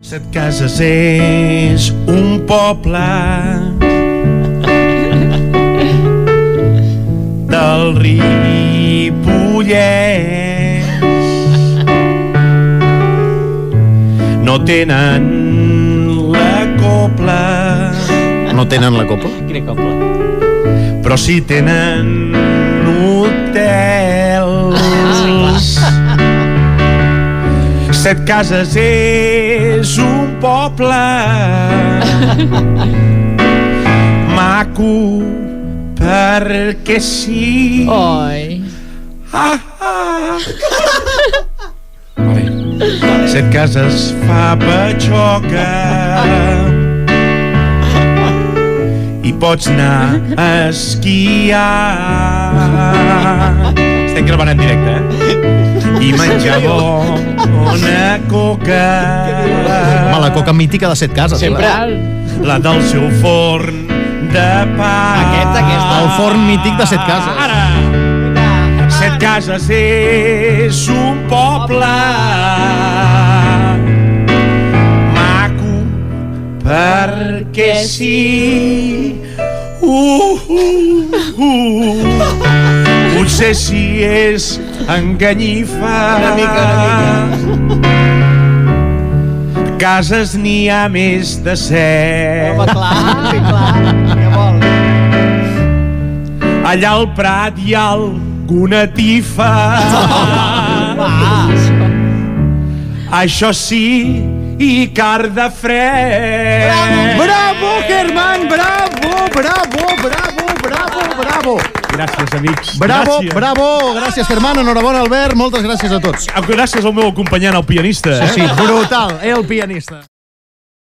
Setcases és un poble del Ripollès. No tenen la copla. No tenen la copla? Quina copla? Però sí tenen hotels. Setcases és un poble maco perquè sí. Oi. Vale. Setcases fa patxoca i pots anar a esquiar. Estem gravant en directe, I menjar bona coca. Home, la coca mítica de Setcases. Sempre. La del seu forn de pa. Aquesta. El forn mític de Setcases. Ara! Setcases és un poble maco perquè sí. Potser si és enganyifa. Una mica. Cases n'hi ha més de 7. Home, clar. Què vols? Allà al Prat hi ha alguna tifa. Això sí, i car de fred. Bravo, Germán! Bravo! Gràcies, amics. Bravo, Gràcies. bravo! Gràcies, Germán. Enhorabona, Albert. Moltes gràcies a tots. Gràcies al meu acompanyant, el pianista. Sí, brutal. El pianista.